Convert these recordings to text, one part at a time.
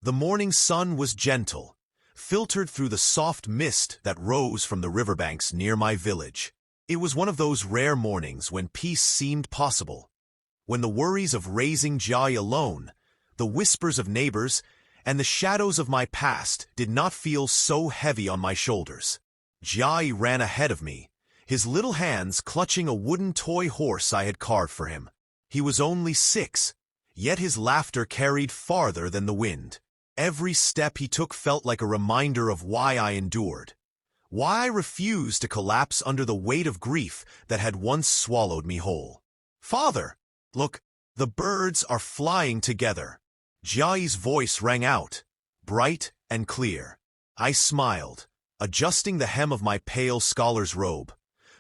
The morning sun was gentle, filtered through the soft mist that rose from the riverbanks near my village. It was one of those rare mornings when peace seemed possible, when the worries of raising Jai alone, the whispers of neighbors, and the shadows of my past did not feel so heavy on my shoulders. Jai ran ahead of me, his little hands clutching a wooden toy horse I had carved for him. He was only 6, yet his laughter carried farther than the wind. Every step he took felt like a reminder of why I endured, why I refused to collapse under the weight of grief that had once swallowed me whole. "Father, look, the birds are flying together." Jai's voice rang out, bright and clear. I smiled, adjusting the hem of my pale scholar's robe,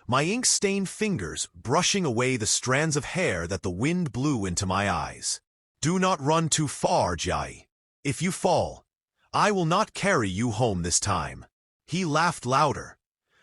my ink-stained fingers brushing away the strands of hair that the wind blew into my eyes. "Do not run too far, Jai. If you fall, I will not carry you home this time." He laughed louder,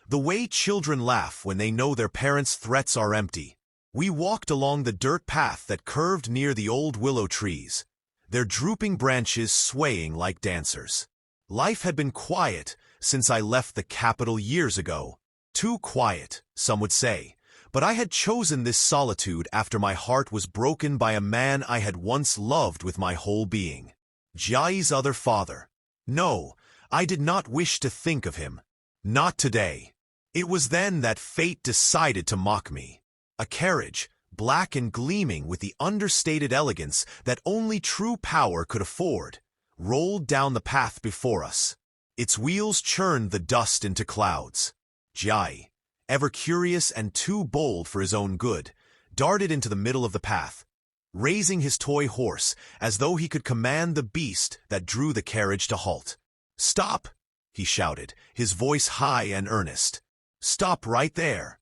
the way children laugh when they know their parents' threats are empty. We walked along the dirt path that curved near the old willow trees, their drooping branches swaying like dancers. Life had been quiet since I left the capital years ago. Too quiet, some would say, but I had chosen this solitude after my heart was broken by a man I had once loved with my whole being. Jai's other father. No, I did not wish to think of him. Not today. It was then that fate decided to mock me. A carriage, black and gleaming with the understated elegance that only true power could afford, rolled down the path before us. Its wheels churned the dust into clouds. Jai, ever curious and too bold for his own good, darted into the middle of the path, raising his toy horse as though he could command the beast that drew the carriage to halt. "Stop!" he shouted, his voice high and earnest. "Stop right there."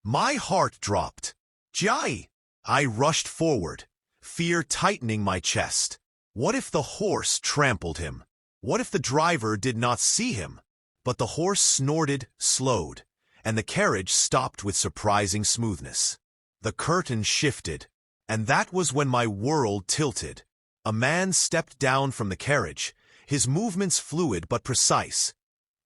My heart dropped. "Jai!" I rushed forward, fear tightening my chest. What if the horse trampled him? What if the driver did not see him? But the horse snorted, slowed, and the carriage stopped with surprising smoothness. The curtain shifted, and that was when my world tilted. A man stepped down from the carriage, his movements fluid but precise,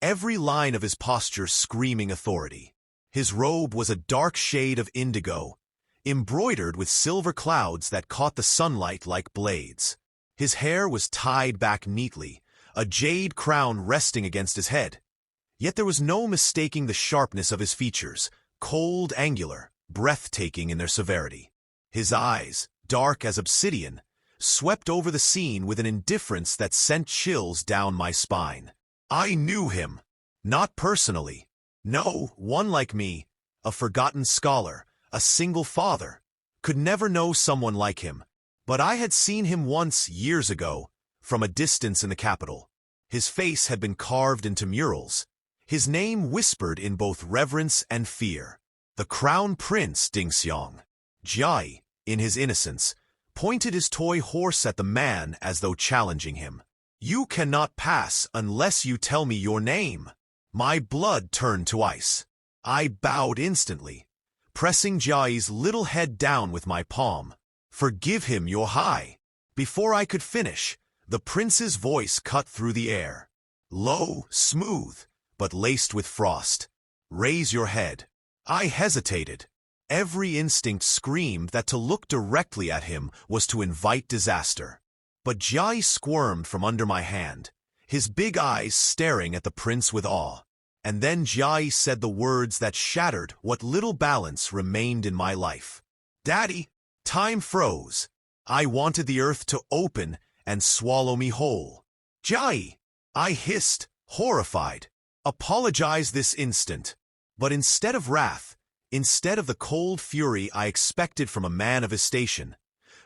every line of his posture screaming authority. His robe was a dark shade of indigo, embroidered with silver clouds that caught the sunlight like blades. His hair was tied back neatly, a jade crown resting against his head. Yet there was no mistaking the sharpness of his features, cold, angular, breathtaking in their severity. His eyes, dark as obsidian, swept over the scene with an indifference that sent chills down my spine. I knew him. Not personally. No, one like me, a forgotten scholar, a single father, could never know someone like him. But I had seen him once years ago, from a distance in the capital. His face had been carved into murals, his name whispered in both reverence and fear. The Crown Prince Dingxiang. Jai, in his innocence, pointed his toy horse at the man as though challenging him. "You cannot pass unless you tell me your name." My blood turned to ice. I bowed instantly, pressing Jai's little head down with my palm. "Forgive him, your high." Before I could finish, the prince's voice cut through the air. Low, smooth, but laced with frost. "Raise your head." I hesitated. Every instinct screamed that to look directly at him was to invite disaster. But Jai squirmed from under my hand, his big eyes staring at the prince with awe. And then Jai said the words that shattered what little balance remained in my life. "Daddy." Time froze. I wanted the earth to open and swallow me whole. "Jai," I hissed, horrified. "Apologize this instant." But instead of wrath, instead of the cold fury I expected from a man of his station,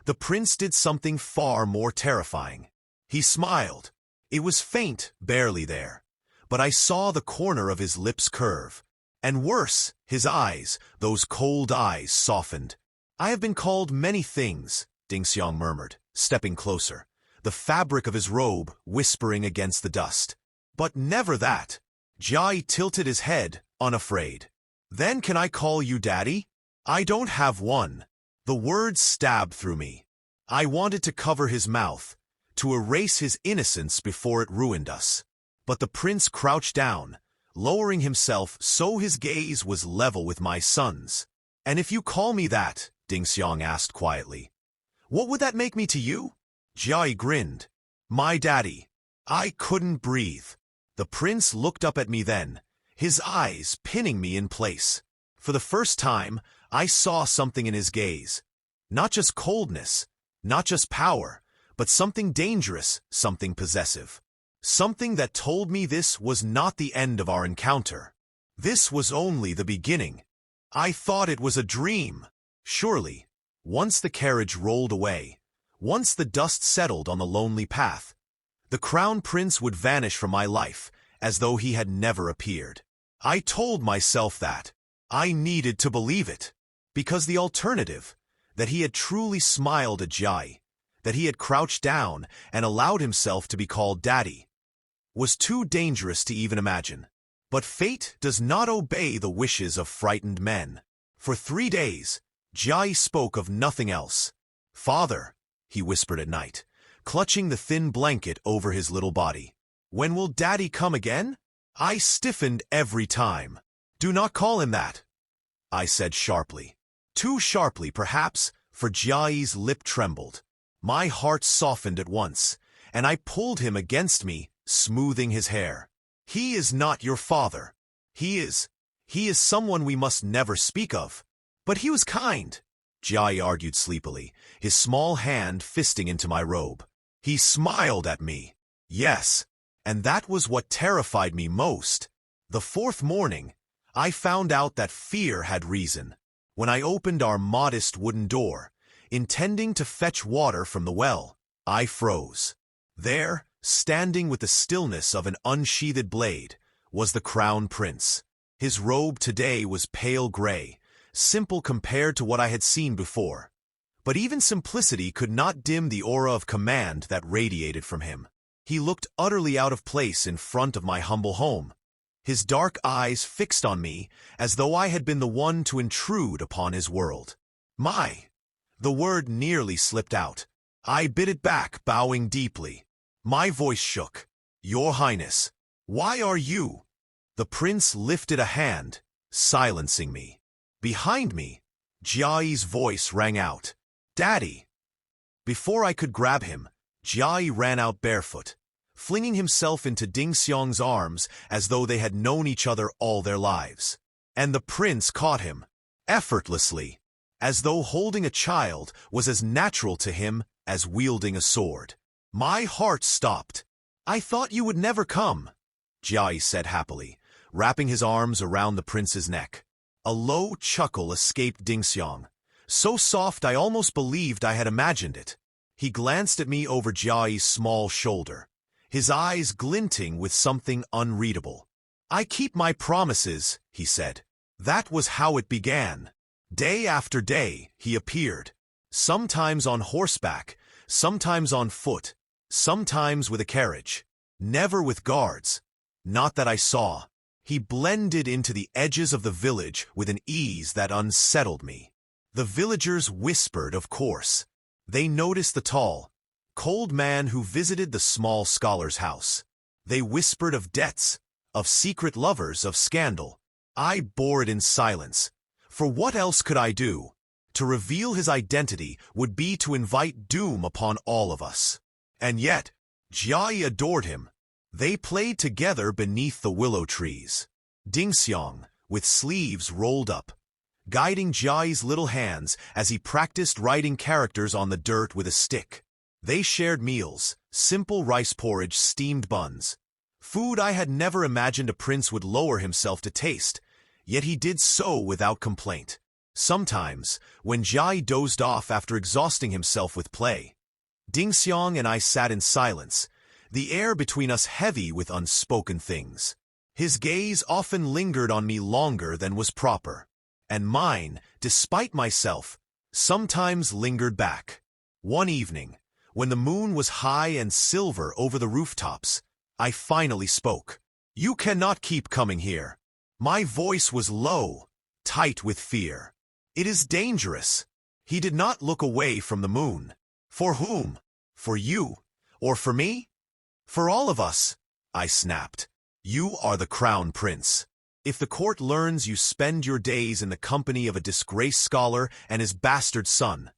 the prince did something far more terrifying. He smiled. It was faint, barely there, but I saw the corner of his lips curve. And worse, his eyes, those cold eyes, softened. "I have been called many things," Dingxiang murmured, stepping closer, the fabric of his robe whispering against the dust. "But never that." Jai tilted his head, unafraid. "Then can I call you Daddy?" "I don't have one." The words stabbed through me. I wanted to cover his mouth, to erase his innocence before it ruined us. But the prince crouched down, lowering himself so his gaze was level with my son's. "And if you call me that," Ding Xiang asked quietly, "what would that make me to you?" Jia grinned. "My daddy." I couldn't breathe. The prince looked up at me then, his eyes pinning me in place. For the first time, I saw something in his gaze. Not just coldness, not just power, but something dangerous, something possessive. Something that told me this was not the end of our encounter. This was only the beginning. I thought it was a dream. Surely, once the carriage rolled away, once the dust settled on the lonely path, the crown prince would vanish from my life as though he had never appeared. I told myself that. I needed to believe it. Because the alternative, that he had truly smiled at Jai, that he had crouched down and allowed himself to be called daddy, was too dangerous to even imagine. But fate does not obey the wishes of frightened men. For 3 days, Jai spoke of nothing else. "Father," he whispered at night, clutching the thin blanket over his little body. "When will Daddy come again?" I stiffened every time. "Do not call him that," I said sharply. Too sharply, perhaps, for Jai's lip trembled. My heart softened at once, and I pulled him against me, smoothing his hair. "He is not your father. He is someone we must never speak of." "But he was kind," Jai argued sleepily, his small hand fisting into my robe. "He smiled at me." Yes, and that was what terrified me most. The 4th morning, I found out that fear had reason. When I opened our modest wooden door, intending to fetch water from the well, I froze. There, standing with the stillness of an unsheathed blade, was the crown prince. His robe today was pale gray, simple compared to what I had seen before. But even simplicity could not dim the aura of command that radiated from him. He looked utterly out of place in front of my humble home, his dark eyes fixed on me as though I had been the one to intrude upon his world. The word nearly slipped out. I bit it back, bowing deeply. My voice shook. "Your Highness, why are you?" The prince lifted a hand, silencing me. Behind me, Jai's voice rang out. "Daddy!" Before I could grab him, Jai ran out barefoot, flinging himself into Ding Xiang's arms as though they had known each other all their lives. And the prince caught him, effortlessly, as though holding a child was as natural to him as wielding a sword. My heart stopped. "I thought you would never come," Jai said happily, wrapping his arms around the prince's neck. A low chuckle escaped Ding Xiang, so soft I almost believed I had imagined it. He glanced at me over Jai's small shoulder, his eyes glinting with something unreadable. "I keep my promises," he said. That was how it began. Day after day, he appeared, sometimes on horseback, sometimes on foot, sometimes with a carriage, never with guards. Not that I saw. He blended into the edges of the village with an ease that unsettled me. The villagers whispered, of course. They noticed the tall, cold man who visited the small scholar's house. They whispered of debts, of secret lovers, of scandal. I bore it in silence, for what else could I do? To reveal his identity would be to invite doom upon all of us. And yet, Jai adored him. They played together beneath the willow trees. Ding Xiang, with sleeves rolled up, guiding Jai's little hands as he practiced writing characters on the dirt with a stick. They shared meals, simple rice porridge, steamed buns. Food I had never imagined a prince would lower himself to taste, yet he did so without complaint. Sometimes, when Jai dozed off after exhausting himself with play, Ding Xiang and I sat in silence, the air between us heavy with unspoken things. His gaze often lingered on me longer than was proper, and mine, despite myself, sometimes lingered back. One evening, when the moon was high and silver over the rooftops, I finally spoke. "You cannot keep coming here." My voice was low, tight with fear. "It is dangerous." He did not look away from the moon. "For whom? For you? Or for me? For all of us, I snapped. You are the crown prince. If the court learns you spend your days in the company of a disgraced scholar and his bastard son,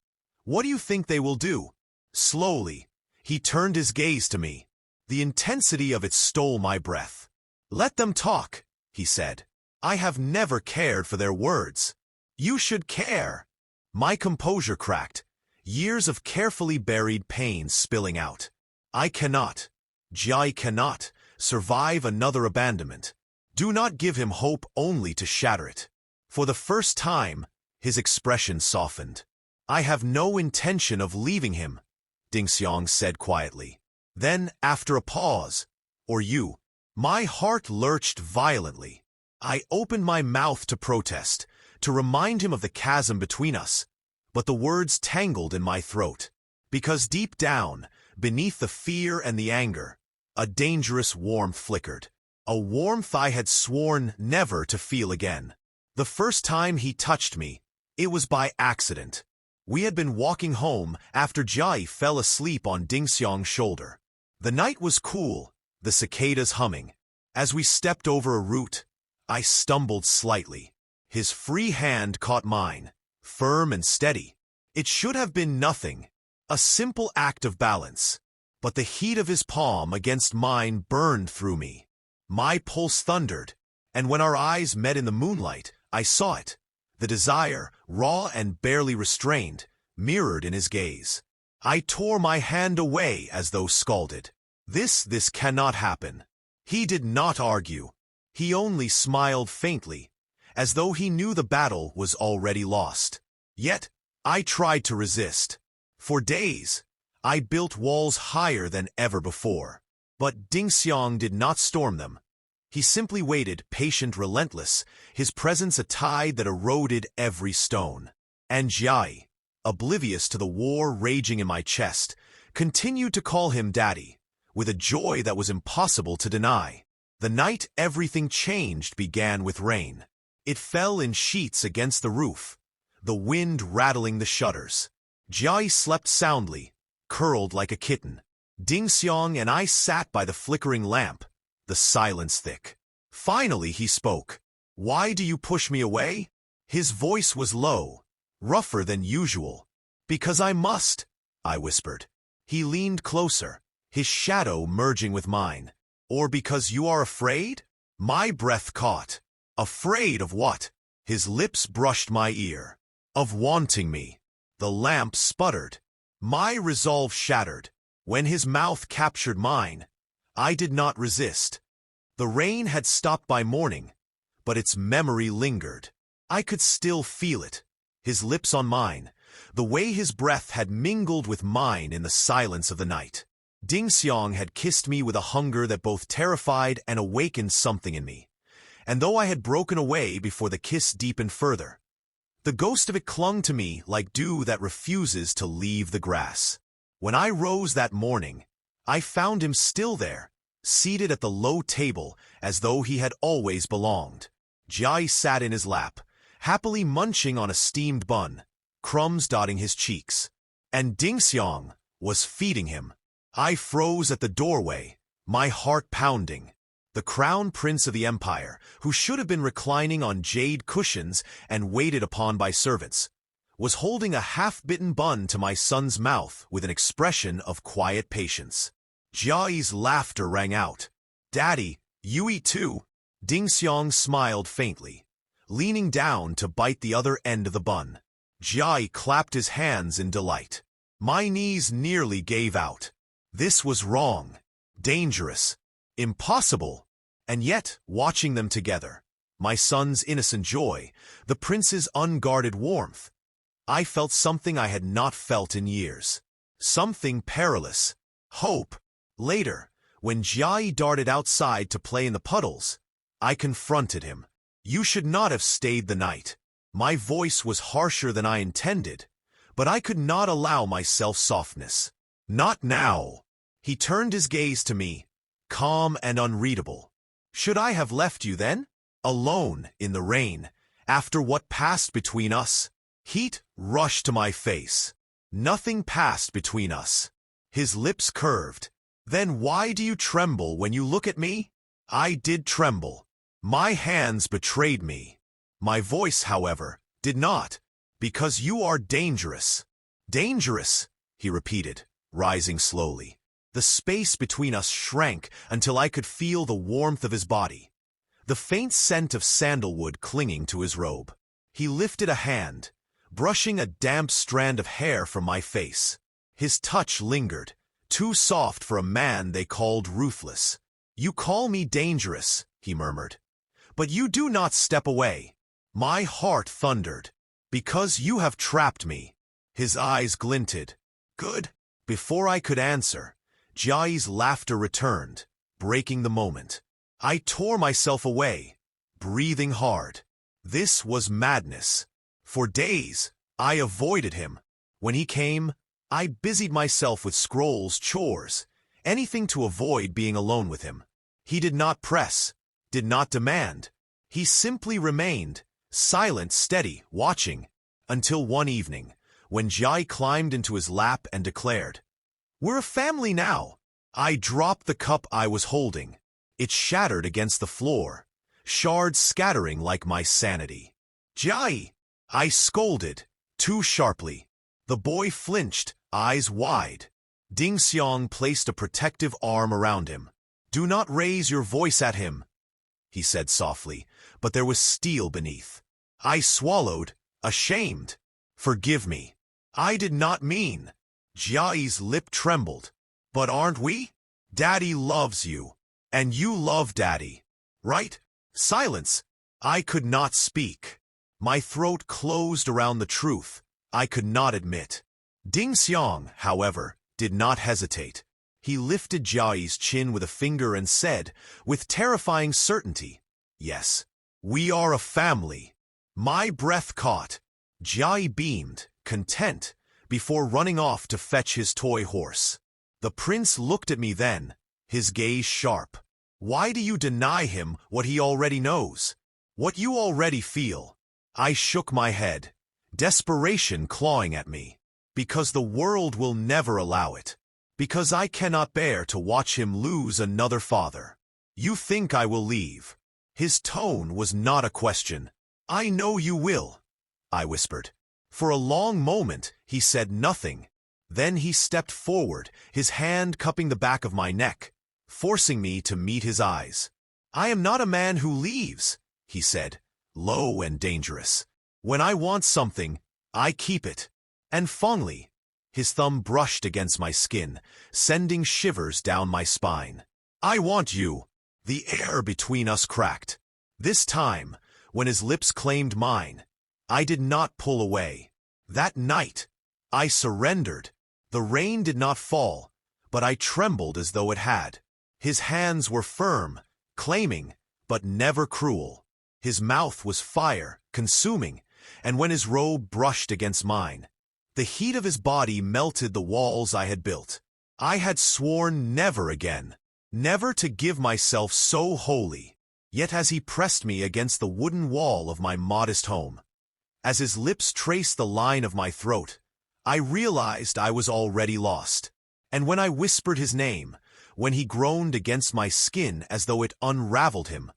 what do you think they will do? Slowly, he turned his gaze to me. The intensity of it stole my breath. Let them talk, he said. I have never cared for their words. You should care. My composure cracked, years of carefully buried pain spilling out. I cannot, Jai cannot, survive another abandonment. Do not give him hope only to shatter it. For the first time, his expression softened. I have no intention of leaving him, Ding Xiang said quietly. Then, after a pause, or you, my heart lurched violently. I opened my mouth to protest, to remind him of the chasm between us, but the words tangled in my throat. Because deep down, beneath the fear and the anger, a dangerous warmth flickered. A warmth I had sworn never to feel again. The first time he touched me, it was by accident. We had been walking home after Jai fell asleep on Ding Xiang's shoulder. The night was cool, the cicadas humming. As we stepped over a root, I stumbled slightly. His free hand caught mine, firm and steady. It should have been nothing, a simple act of balance. But the heat of his palm against mine burned through me. My pulse thundered, and when our eyes met in the moonlight, I saw it. The desire, raw and barely restrained, mirrored in his gaze. I tore my hand away as though scalded. This cannot happen. He did not argue. He only smiled faintly, as though he knew the battle was already lost. Yet, I tried to resist. For days, I built walls higher than ever before. But Ding Xiang did not storm them. He simply waited, patient, relentless, his presence a tide that eroded every stone. And Jai, oblivious to the war raging in my chest, continued to call him Daddy, with a joy that was impossible to deny. The night everything changed began with rain. It fell in sheets against the roof, the wind rattling the shutters. Jai slept soundly, curled like a kitten. Ding Xiang and I sat by the flickering lamp, the silence thick. Finally he spoke. Why do you push me away? His voice was low, rougher than usual. Because I must, I whispered. He leaned closer, his shadow merging with mine. Or because you are afraid? My breath caught. Afraid of what? His lips brushed my ear. Of wanting me. The lamp sputtered. My resolve shattered. When his mouth captured mine, I did not resist. The rain had stopped by morning, but its memory lingered. I could still feel it. His lips on mine, the way his breath had mingled with mine in the silence of the night. Ding Xiang had kissed me with a hunger that both terrified and awakened something in me. And though I had broken away before the kiss deepened further, the ghost of it clung to me like dew that refuses to leave the grass. When I rose that morning, I found him still there, seated at the low table as though he had always belonged. Jai sat in his lap, happily munching on a steamed bun, crumbs dotting his cheeks. And Ding Xiang was feeding him. I froze at the doorway, my heart pounding. The crown prince of the empire, who should have been reclining on jade cushions and waited upon by servants, was holding a half-bitten bun to my son's mouth with an expression of quiet patience. Jai's laughter rang out. Daddy, you eat too? Ding Xiang smiled faintly, leaning down to bite the other end of the bun. Jai clapped his hands in delight. My knees nearly gave out. This was wrong, dangerous, impossible. And yet, watching them together, my son's innocent joy, the prince's unguarded warmth, I felt something I had not felt in years. Something perilous. Hope. Later, when Jai darted outside to play in the puddles, I confronted him. You should not have stayed the night. My voice was harsher than I intended, but I could not allow myself softness. Not now. He turned his gaze to me, calm and unreadable. Should I have left you then? Alone, in the rain, after what passed between us? Heat rushed to my face. Nothing passed between us. His lips curved, Then why do you tremble when you look at me? I did tremble. My hands betrayed me. My voice, however, did not, because you are dangerous. Dangerous, he repeated, rising slowly. The space between us shrank until I could feel the warmth of his body, the faint scent of sandalwood clinging to his robe. He lifted a hand, brushing a damp strand of hair from my face. His touch lingered, too soft for a man they called ruthless. You call me dangerous, he murmured, but you do not step away. My heart thundered, because you have trapped me. His eyes glinted. Good. Before I could answer, Jai's laughter returned, breaking the moment. I tore myself away, breathing hard. This was madness. For days, I avoided him. When he came, I busied myself with scrolls, chores, anything to avoid being alone with him. He did not press, did not demand. He simply remained, silent, steady, watching, until one evening, when Jai climbed into his lap and declared, "We're a family now." I dropped the cup I was holding. It shattered against the floor, shards scattering like my sanity. "Jai!" I scolded, too sharply. The boy flinched, eyes wide. Ding Xiang placed a protective arm around him. "Do not raise your voice at him," he said softly, but there was steel beneath. I swallowed, ashamed. "Forgive me. I did not mean." Jai's lip trembled. "But aren't we? Daddy loves you. And you love Daddy. Right?" Silence. I could not speak. My throat closed around the truth I could not admit. Ding Xiang, however, did not hesitate. He lifted Jai's chin with a finger and said, with terrifying certainty, "Yes, we are a family." My breath caught. Jai beamed, content, before running off to fetch his toy horse. The prince looked at me then, his gaze sharp. "Why do you deny him what he already knows? What you already feel?" I shook my head, desperation clawing at me. "Because the world will never allow it. Because I cannot bear to watch him lose another father." "You think I will leave?" His tone was not a question. "I know you will," I whispered. For a long moment, he said nothing. Then he stepped forward, his hand cupping the back of my neck, forcing me to meet his eyes. "I am not a man who leaves," he said, low and dangerous. "When I want something, I keep it." And fondly, his thumb brushed against my skin, sending shivers down my spine. "I want you." The air between us cracked. This time, when his lips claimed mine, I did not pull away. That night, I surrendered. The rain did not fall, but I trembled as though it had. His hands were firm, claiming, but never cruel. His mouth was fire, consuming, and when his robe brushed against mine, the heat of his body melted the walls I had built. I had sworn never again, never to give myself so wholly. Yet as he pressed me against the wooden wall of my modest home, as his lips traced the line of my throat, I realized I was already lost. And when I whispered his name, when he groaned against my skin as though it unraveled him,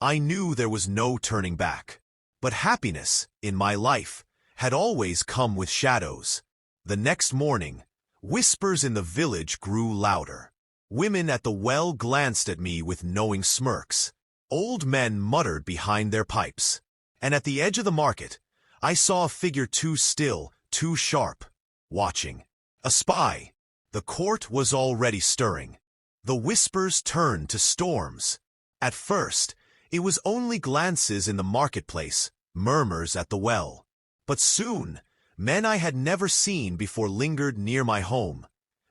I knew there was no turning back. But happiness, in my life, had always come with shadows. The next morning, whispers in the village grew louder. Women at the well glanced at me with knowing smirks. Old men muttered behind their pipes. And at the edge of the market, I saw a figure too still, too sharp, watching. A spy. The court was already stirring. The whispers turned to storms. At first, it was only glances in the marketplace, murmurs at the well. But soon, men I had never seen before lingered near my home,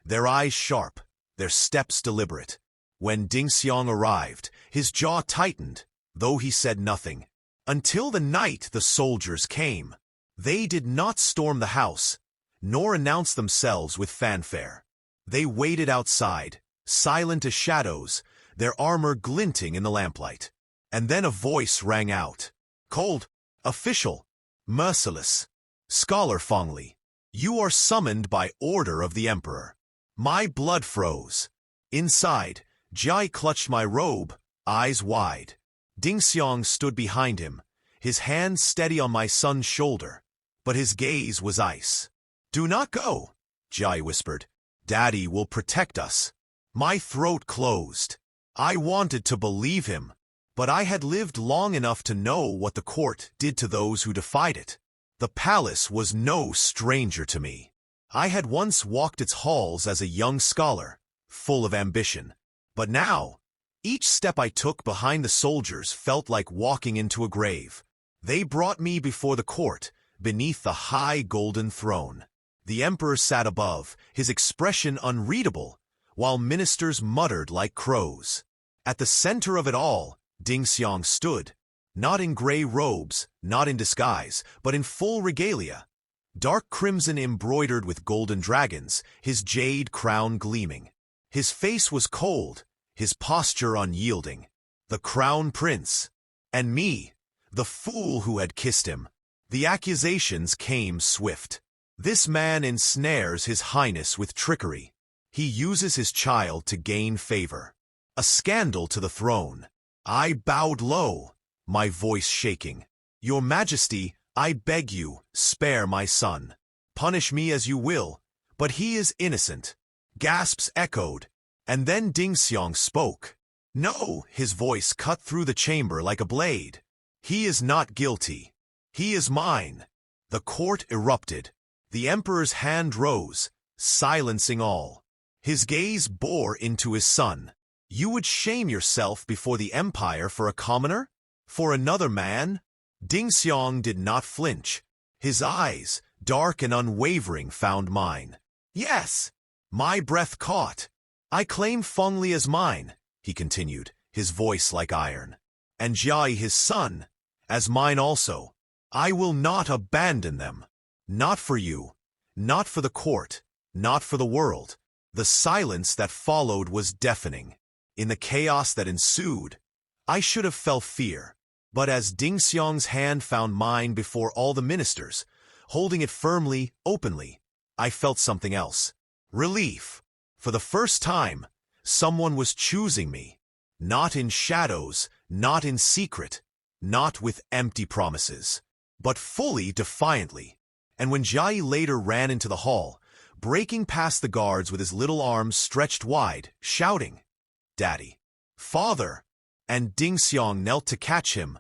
their eyes sharp, their steps deliberate. When Ding Xiang arrived, his jaw tightened, though he said nothing. Until the night the soldiers came. They did not storm the house, nor announce themselves with fanfare. They waited outside, silent as shadows, their armor glinting in the lamplight. And then a voice rang out. Cold, official, merciless. Scholar Fongli, you are summoned by order of the emperor. My blood froze. Inside, Jai clutched my robe, eyes wide. Ding Xiang stood behind him, his hand steady on my son's shoulder, but his gaze was ice. "Do not go," Jai whispered. "Daddy will protect us." My throat closed. I wanted to believe him, but I had lived long enough to know what the court did to those who defied it. The palace was no stranger to me. I had once walked its halls as a young scholar, full of ambition. But now, each step I took behind the soldiers felt like walking into a grave. They brought me before the court, beneath the high golden throne. The emperor sat above, his expression unreadable, while ministers muttered like crows. At the center of it all, Ding Xiang stood, not in gray robes, not in disguise, but in full regalia. Dark crimson embroidered with golden dragons, his jade crown gleaming. His face was cold, his posture unyielding. The crown prince. And me, the fool who had kissed him. The accusations came swift. "This man ensnares his highness with trickery. He uses his child to gain favor. A scandal to the throne." I bowed low, my voice shaking. "Your Majesty, I beg you, spare my son. Punish me as you will, but he is innocent." Gasps echoed, and then Ding Xiang spoke. "No," his voice cut through the chamber like a blade. "He is not guilty. He is mine." The court erupted. The emperor's hand rose, silencing all. His gaze bore into his son. "You would shame yourself before the empire for a commoner? For another man?" Ding Xiang did not flinch. His eyes, dark and unwavering, found mine. "Yes." My breath caught. "I claim Fengli as mine," he continued, his voice like iron. "And Jai, his son, as mine also. I will not abandon them. Not for you, not for the court, not for the world." The silence that followed was deafening. In the chaos that ensued, I should have felt fear. But as Ding Xiang's hand found mine before all the ministers, holding it firmly, openly, I felt something else. Relief. For the first time, someone was choosing me. Not in shadows, not in secret, not with empty promises, but fully, defiantly. And when Jai later ran into the hall, breaking past the guards with his little arms stretched wide, shouting, "Daddy! Father!" and Ding Xiang knelt to catch him,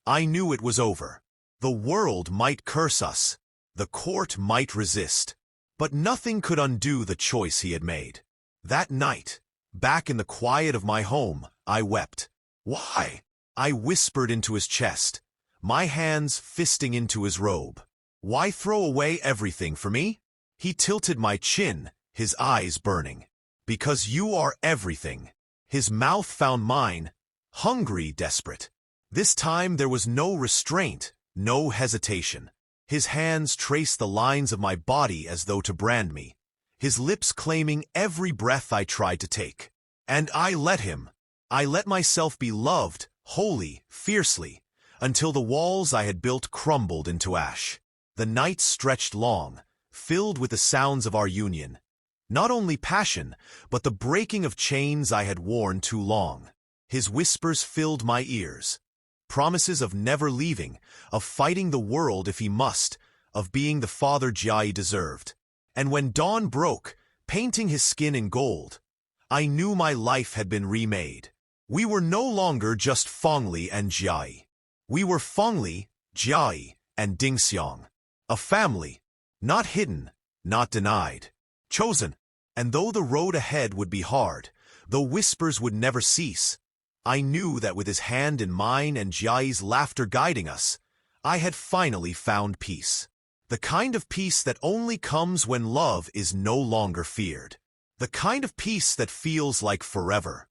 I knew it was over. The world might curse us, the court might resist, but nothing could undo the choice he had made. That night, back in the quiet of my home, I wept. "Why?" I whispered into his chest, my hands fisting into his robe. "Why throw away everything for me?" He tilted my chin, his eyes burning. "Because you are everything." His mouth found mine, hungry, desperate. This time there was no restraint, no hesitation. His hands traced the lines of my body as though to brand me, his lips claiming every breath I tried to take. And I let him. I let myself be loved, wholly, fiercely, until the walls I had built crumbled into ash. The nights stretched long, filled with the sounds of our union. Not only passion, but the breaking of chains I had worn too long. His whispers filled my ears. Promises of never leaving, of fighting the world if he must, of being the father Jai deserved. And when dawn broke, painting his skin in gold, I knew my life had been remade. We were no longer just Fengli and Jai. We were Fengli, Jai, and Ding Xiang. A family, not hidden, not denied, chosen. And though the road ahead would be hard, though whispers would never cease, I knew that with his hand in mine and Jai's laughter guiding us, I had finally found peace. The kind of peace that only comes when love is no longer feared. The kind of peace that feels like forever.